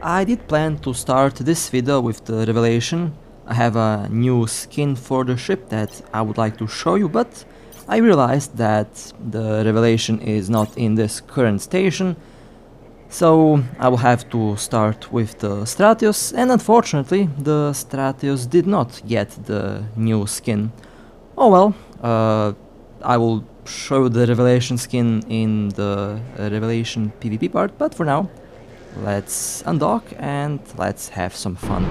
I did plan to start this video with the revelation. I have a new skin for the ship that I would like to show you, but I realized that the revelation is not in this current station, so I will have to start with the Stratios, and unfortunately the Stratios did not get the new skin. Oh well, I will show the revelation skin in the revelation PvP part, but for now, let's undock and let's have some fun.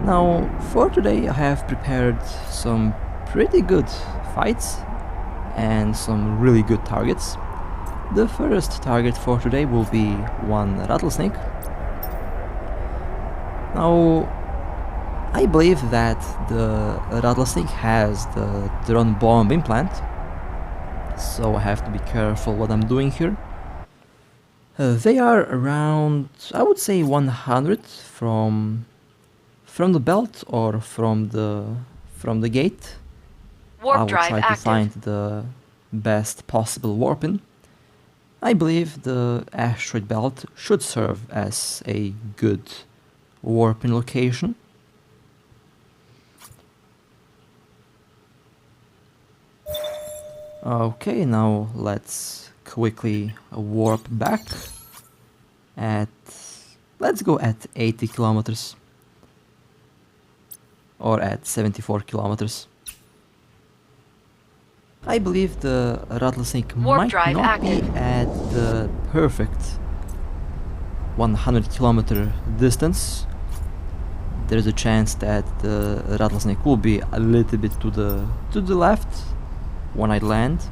Now, for today I have prepared some pretty good fights and some really good targets. The first target for today will be one Rattlesnake. Now, I believe that the Rattlesnake has the drone bomb implant, so I have to be careful what I'm doing here. They are around, I would say 100 from the belt or from the gate. Warp I will drive try to active. find the best possible warp in. I believe the asteroid belt should serve as a good warp in location. Okay, now let's quickly warp back at, let's go at 80 kilometers or at 74 kilometers. I believe the Rattlesnake might drive not active. be at the perfect 100 kilometer distance. There's a chance that the Rattlesnake will be a little bit to the left when I land.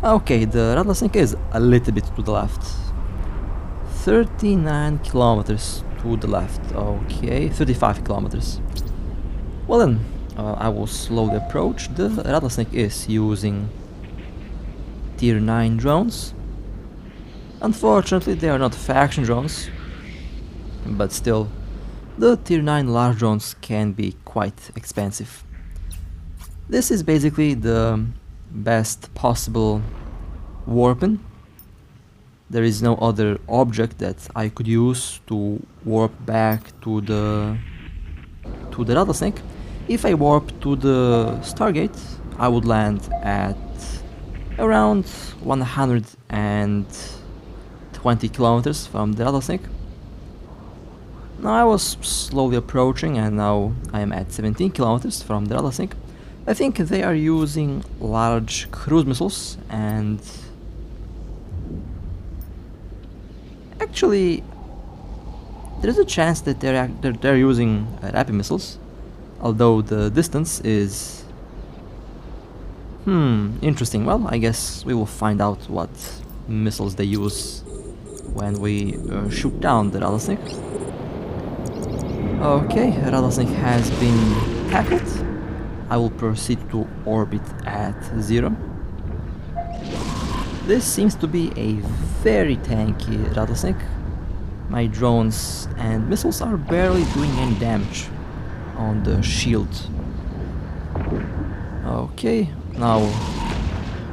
Okay, the Rattlesnake is a little bit to the left. 39 kilometers to the left. Okay, 35 kilometers. Well then, I will slowly approach. The Rattlesnake is using tier 9 drones. Unfortunately, they are not faction drones, but still, the tier 9 large drones can be quite expensive. This is basically the best possible warping. There is no other object that I could use to warp back to the Rattlesnake. If I warp to the Stargate, I would land at around 120 kilometers from the Rattlesnake. Now I was slowly approaching and now I am at 17 kilometers from the Rattlesnake. I think they are using large cruise missiles, and actually there is a chance that they're using rapid missiles, although the distance is interesting. Well, I guess we will find out what missiles they use when we shoot down the Rattlesnake. Okay, Rattlesnake has been tackled. I will proceed to orbit at 0. This seems to be a very tanky Rattlesnake. My drones and missiles are barely doing any damage on the shield. Okay, now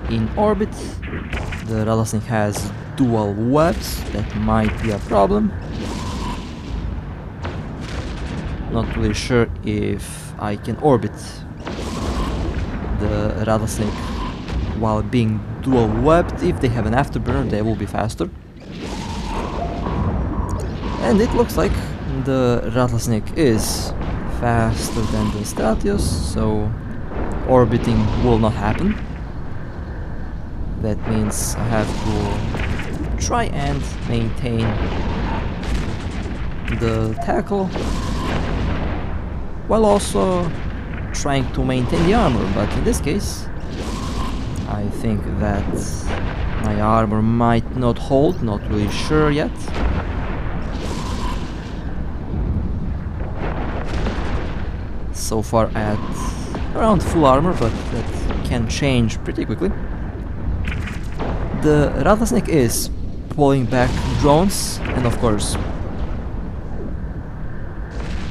in orbit, the Rattlesnake has dual webs. That might be a problem. Not really sure if I can orbit the Rattlesnake while being dual webbed. If they have an afterburner, they will be faster. And it looks like the Rattlesnake is faster than the Stratios, so orbiting will not happen. That means I have to try and maintain the tackle while also trying to maintain the armor, but in this case I think that my armor might not hold, not really sure yet. So far at around full armor, but that can change pretty quickly. The Rattlesnake is pulling back drones and of course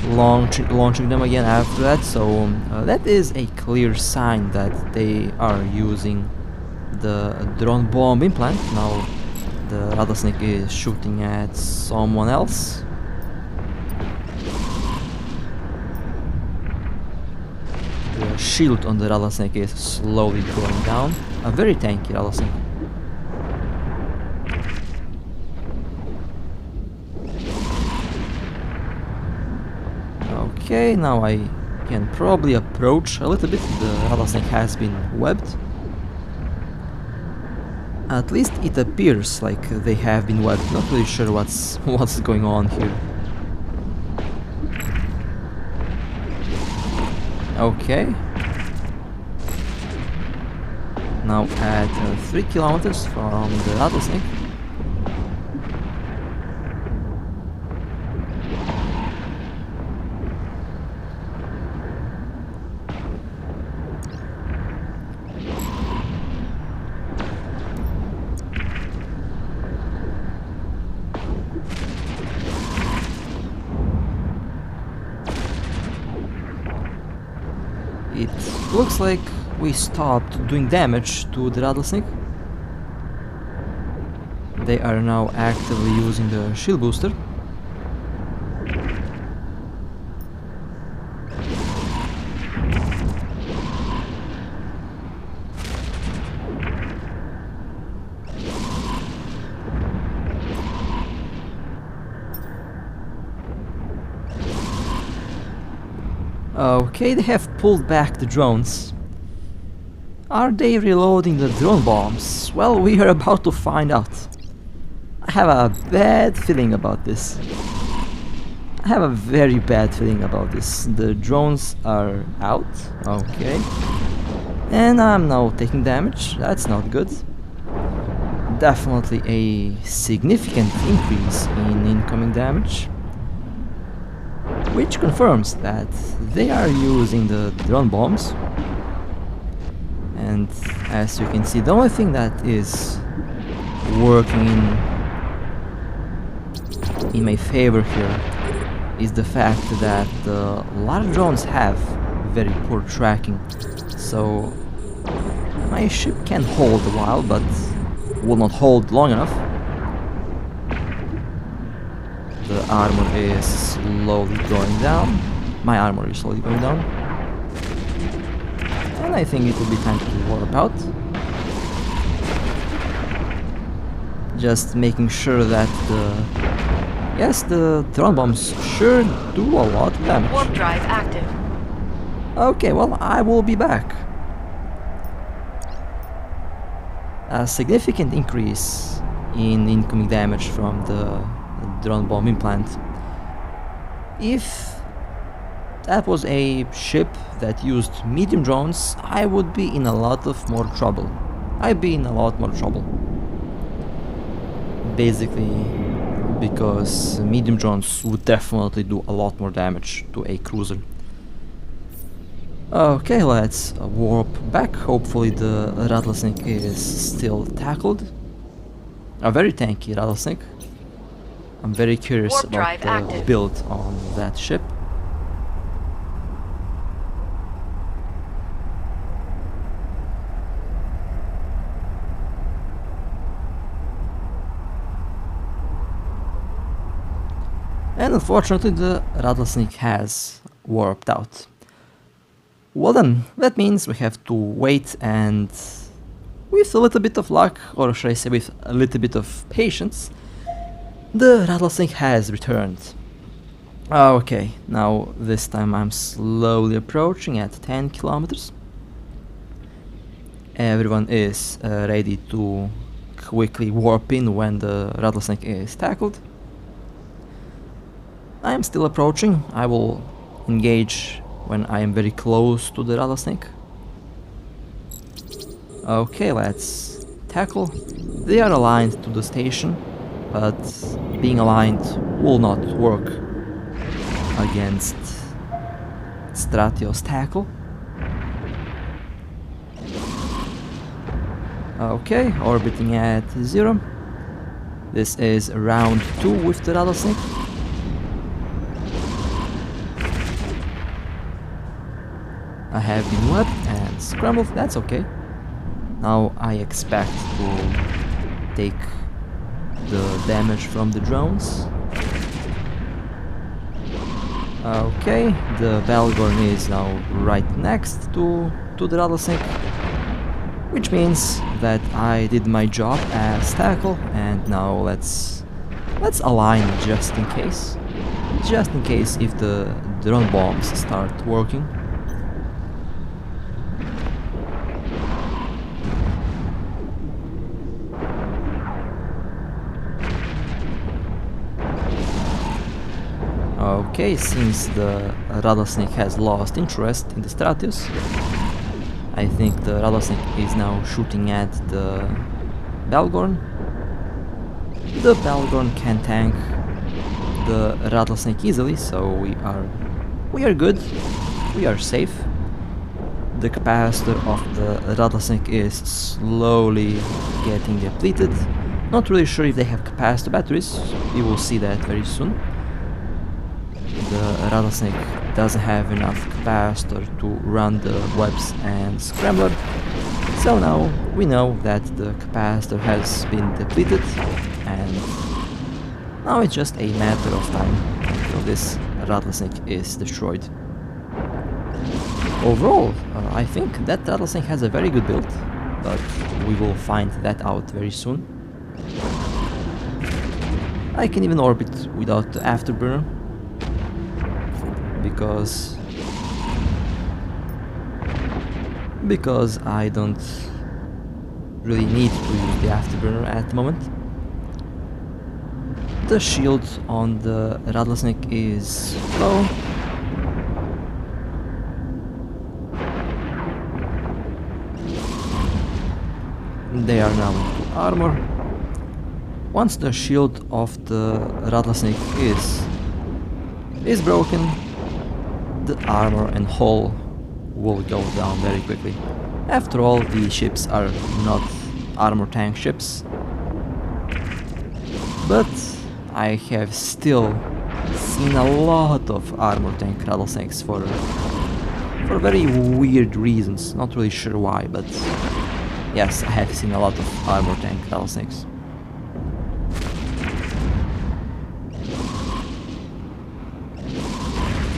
launching them again after that, so that is a clear sign that they are using the drone bomb implant. Now The Rattlesnake is shooting at someone else. The shield on the Rattlesnake is slowly going down. A very tanky Rattlesnake. Okay, now I can probably approach a little bit. The Rattlesnake has been webbed. At least it appears like they have been webbed. Not really sure what's going on here. Okay. Now at 3 kilometers from the Rattlesnake. It looks like we stopped doing damage to the Rattlesnake. They are now actively using the shield booster. Okay, they have pulled back the drones. Are they reloading the drone bombs? Well, we are about to find out. I have a bad feeling about this. I have a very bad feeling about this. The drones are out. Okay. And I'm now taking damage. That's not good. Definitely a significant increase in incoming damage, which confirms that they are using the drone bombs. And as you can see, the only thing that is working in my favor here is the fact that the large drones have very poor tracking. So my ship can hold a while, but will not hold long enough. The armor is slowly going down. My armor is slowly going down. And I think it will be time to warp out. Just making sure that the drone bombs sure do a lot of damage. Warp drive active. Okay, well, I will be back. A significant increase in incoming damage from the drone bomb implant. If that was a ship that used medium drones, I would be in a lot of more trouble. I'd be in a lot more trouble. Basically, because medium drones would definitely do a lot more damage to a cruiser. Okay, let's warp back. Hopefully the Rattlesnake is still tackled. A very tanky Rattlesnake. I'm very curious Warp about the active. build on that ship. And unfortunately the Rattlesnake has warped out. Well then, that means we have to wait, and with a little bit of luck, or should I say with a little bit of patience, the Rattlesnake has returned. Okay, now this time I'm slowly approaching at 10 kilometers. Everyone is ready to quickly warp in when the Rattlesnake is tackled. I am still approaching. I will engage when I am very close to the Rattlesnake. Okay, let's tackle. They are aligned to the station, but being aligned will not work against Stratios tackle. Okay, orbiting at 0. This is round 2 with the Rattlesnake. I have been webbed and scrambled, that's okay. Now I expect to take the damage from the drones. Okay, the Balgorn is now right next to the Rattlesnake, which means that I did my job as tackle, and now let's align just in case if the drone bombs start working. Okay, since the Rattlesnake has lost interest in the Stratios, I think the Rattlesnake is now shooting at the Balgorn. The Balgorn can tank the Rattlesnake easily, so we are good, we are safe. The capacitor of the Rattlesnake is slowly getting depleted. Not really sure if they have capacitor batteries, we will see that very soon. The Rattlesnake doesn't have enough capacitor to run the webs and scrambler, so now we know that the capacitor has been depleted, and now it's just a matter of time until this Rattlesnake is destroyed. Overall, I think that Rattlesnake has a very good build, but we will find that out very soon. I can even orbit without the afterburner, because I don't really need to use the afterburner at the moment. The shield on the Rattlesnake is low. They are now into armor. Once the shield of the Rattlesnake is broken, the armor and hull will go down very quickly. After all, the ships are not armor tank ships, but I have still seen a lot of armor tank Rattlesnakes for very weird reasons. Not really sure why, but yes, I have seen a lot of armor tank Rattlesnakes.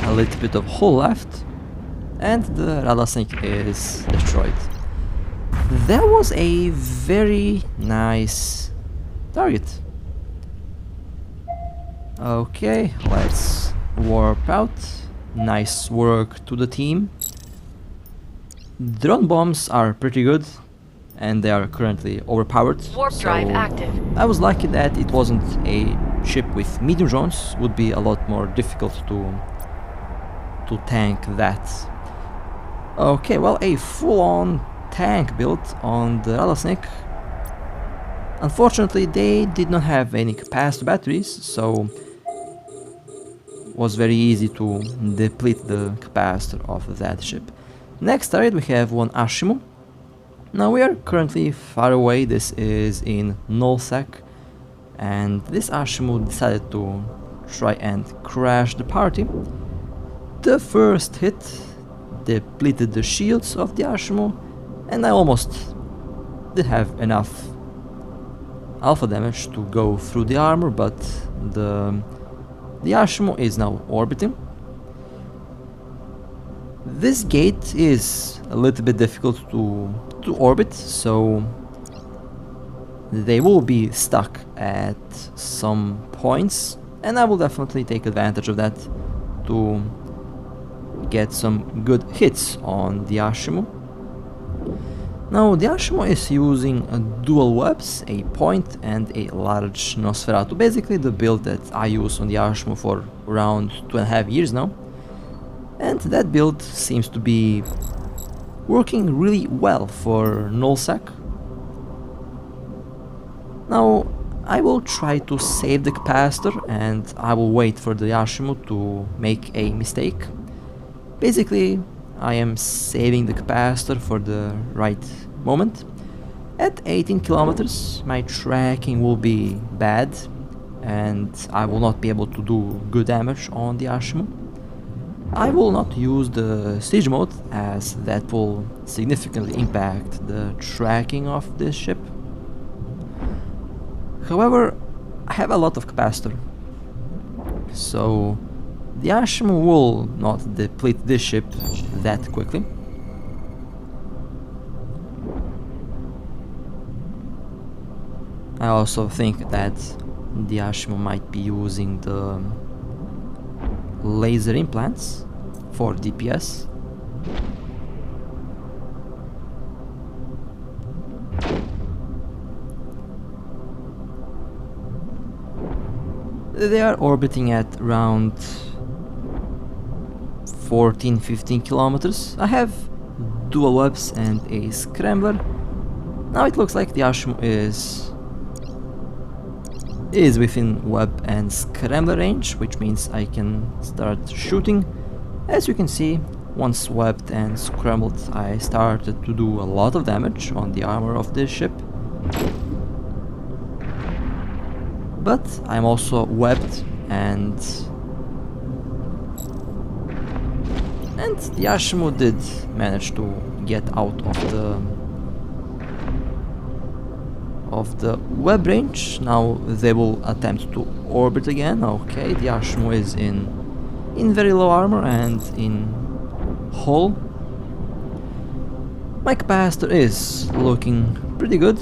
A little bit of hull left, and the Rattlesnake is destroyed. That was a very nice target. Okay, let's warp out. Nice work to the team. Drone bombs are pretty good, and they are currently overpowered. Warp drive active. I was lucky that it wasn't a ship with medium drones. Would be a lot more difficult to tank that. Okay, well, a full-on tank built on the Rattlesnake. Unfortunately, they did not have any capacitor batteries, so it was very easy to deplete the capacitor of that ship. Next turret we have one Ashimo. Now we are currently far away. This is in NullSec, and this Ashimo decided to try and crash the party. The first hit depleted the shields of the Ashimo, and I almost did have enough alpha damage to go through the armor, but the Ashimo is now orbiting. This gate is a little bit difficult to orbit, so they will be stuck at some points, and I will definitely take advantage of that to get some good hits on the Ashimo. Now the Ashimo is using dual webs, a point and a large Nosferatu, basically the build that I use on the Ashimo for around 2.5 years now, and that build seems to be working really well for NullSec. Now I will try to save the capacitor, and I will wait for the Ashimo to make a mistake. Basically, I am saving the capacitor for the right moment. At 18 kilometers, my tracking will be bad, and I will not be able to do good damage on the Ashimo. I will not use the siege mode, as that will significantly impact the tracking of this ship. However, I have a lot of capacitor, so the Ashimo will not deplete this ship that quickly. I also think that the Ashimo might be using the laser implants for DPS. They are orbiting at around 14-15 kilometers. I have dual webs and a scrambler. Now it looks like the Ashimo is within web and scrambler range, which means I can start shooting. As you can see, once webbed and scrambled, I started to do a lot of damage on the armor of this ship. But I'm also webbed, and the Ashimo did manage to get out of the web range. Now they will attempt to orbit again. Okay, the Ashimo is in very low armor and in hull. My capacitor is looking pretty good.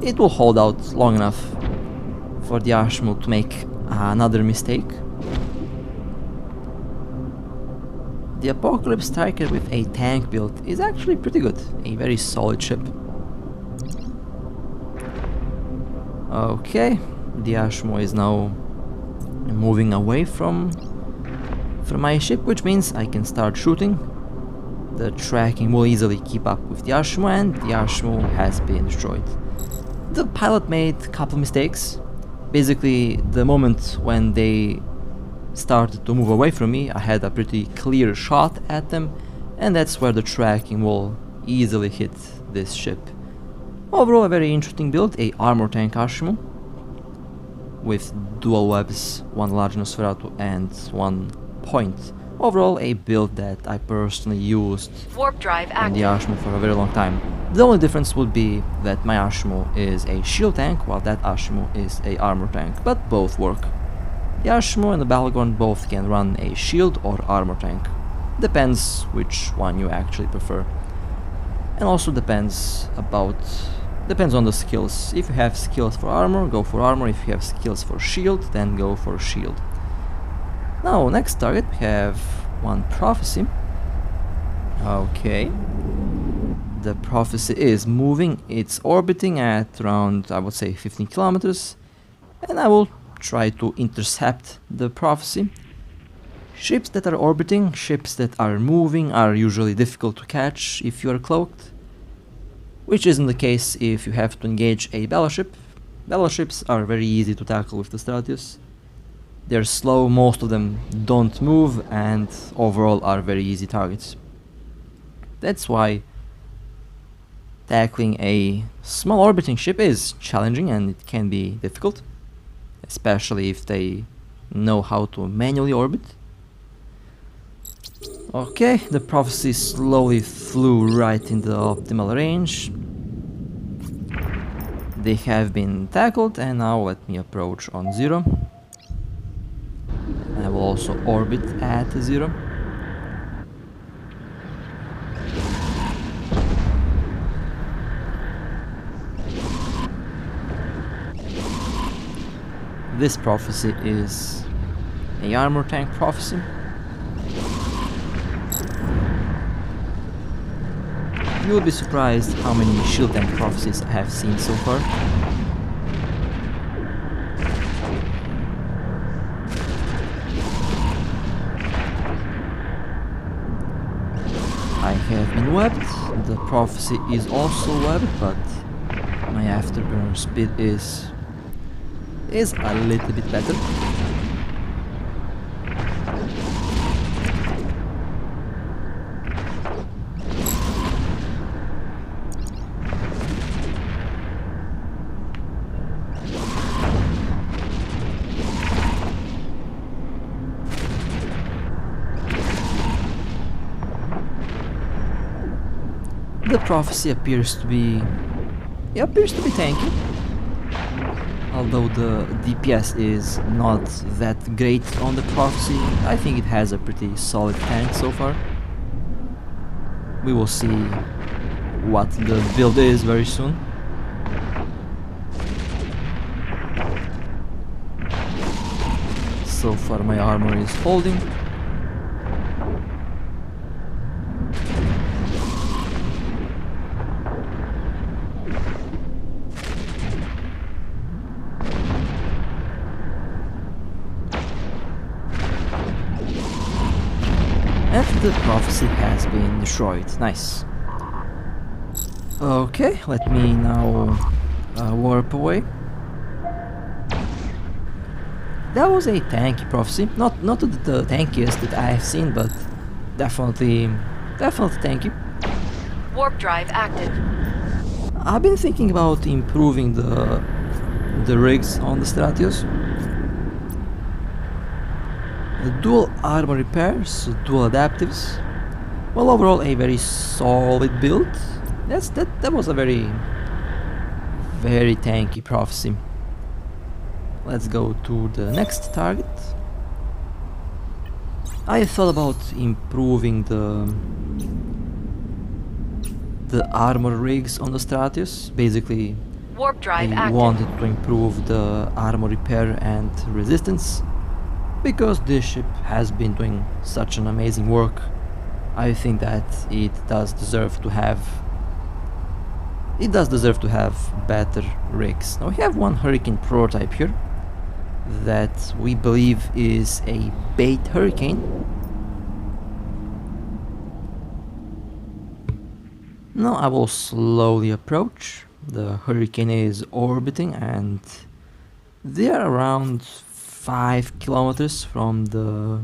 It will hold out long enough for the Ashimo to make another mistake. The Apocalypse Striker with a tank build is actually pretty good, a very solid ship. Okay, the Ashimo is now moving away from my ship, which means I can start shooting. The tracking will easily keep up with the Ashimo, and the Ashimo has been destroyed. The pilot made a couple mistakes. Basically, the moment when they started to move away from me, I had a pretty clear shot at them, and that's where the tracking will easily hit this ship. Overall, a very interesting build, a armor tank Ashimo with dual webs, one large Nosferatu and one point. Overall, a build that I personally used warp drive on the Ashimo for a very long time. The only difference would be that my Ashimo is a shield tank, while that Ashimo is a armor tank, but both work. The Ashimo and the Balagorn both can run a shield or armor tank. Depends which one you actually prefer. And also depends on the skills. If you have skills for armor, go for armor. If you have skills for shield, then go for shield. Now, next target, we have one Prophecy. Okay. The Prophecy is moving. It's orbiting at around, I would say, 15 kilometers. And I will try to intercept the Prophecy. Ships that are orbiting, ships that are moving, are usually difficult to catch if you are cloaked, which isn't the case if you have to engage a battleship. Battleships are very easy to tackle with the Stratios. They're slow, most of them don't move, and overall are very easy targets. That's why tackling a small orbiting ship is challenging, and it can be difficult, especially if they know how to manually orbit. Okay, the Prophecy slowly flew right in the optimal range. They have been tackled, and now let me approach on 0. I will also orbit at 0. This Prophecy is a armor tank Prophecy. You will be surprised how many shield tank Prophecies I have seen so far. I have been webbed. The Prophecy is also webbed, but my afterburner speed is a little bit better. The Prophecy appears to be tanky. Although the DPS is not that great on the Prophecy, I think it has a pretty solid tank so far. We will see what the build is very soon. So far my armor is holding. And the Prophecy has been destroyed. Nice. Okay, let me now warp away. That was a tanky Prophecy. Not the tankiest that I have seen, but definitely tanky. Warp drive active. I've been thinking about improving the rigs on the Stratios. Dual armor repairs, dual adaptives. Well, overall a very solid build. That was a very tanky Prophecy. Let's go to the next target. I thought about improving the armor rigs on the Stratios. Basically, Warp drive I active. wanted to improve the armor repair and resistance, because this ship has been doing such an amazing work. I think that it does deserve to have better rigs. Now we have one Hurricane prototype here that we believe is a bait Hurricane. Now I will slowly approach. The Hurricane is orbiting and they are around 5 kilometers from the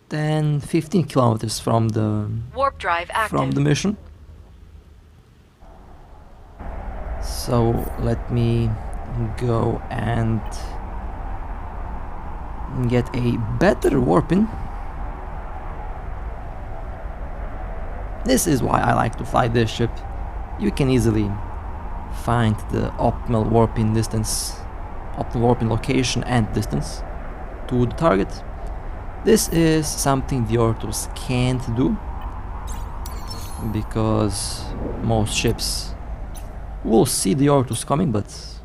15 kilometers from the Warp drive active. mission. So let me go and get a better warping. This is why I like to fly this ship. You can easily find the optimal warping distance, optimal warping location and distance to the target. This is something the Ortus can't do, because most ships will see the Ortus coming, but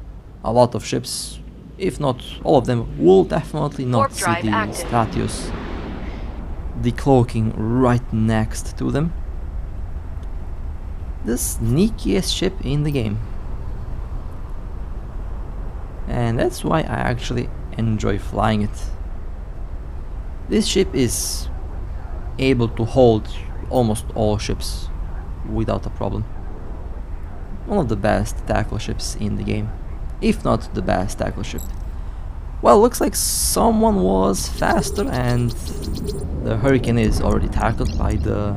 a lot of ships, if not all of them, will definitely not Warp see drive the active. Stratios decloaking right next to them. The sneakiest ship in the game. And that's why I actually enjoy flying it. This ship is able to hold almost all ships without a problem. One of the best tackle ships in the game, if not the best tackle ship. Well, looks like someone was faster and the Hurricane is already tackled by the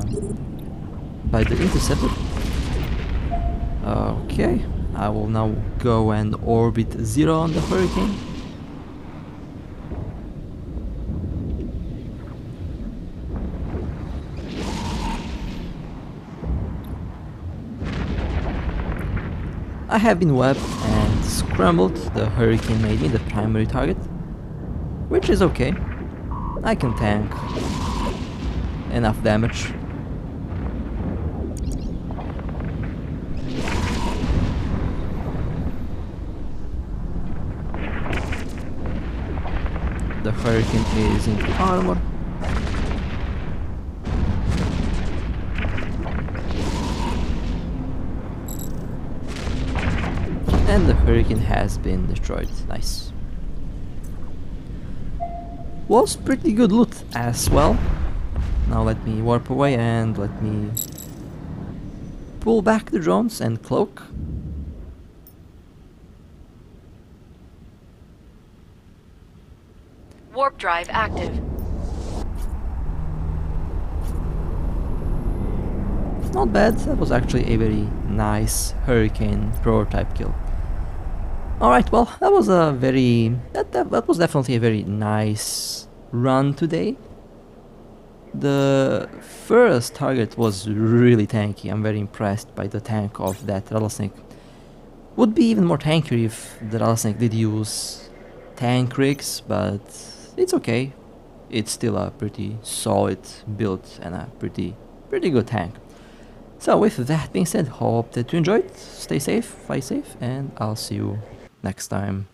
interceptor. Okay, I will now go and orbit 0 on the Hurricane. I have been webbed and scrambled. The Hurricane made me the primary target, which is okay. I can tank enough damage. The Hurricane is into armor. And the Hurricane has been destroyed. Nice. Was pretty good loot as well. Now let me warp away and let me pull back the drones and cloak. Warp drive active. Not bad, that was actually a very nice Hurricane prototype kill. Alright, well, that was a very... That was definitely a very nice run today. The first target was really tanky. I'm very impressed by the tank of that Rattlesnake. Would be even more tankier if the Rattlesnake did use tank rigs, but it's okay. It's still a pretty solid build and a pretty good tank. So with that being said, hope that you enjoyed. Stay safe, fly safe, and I'll see you next time.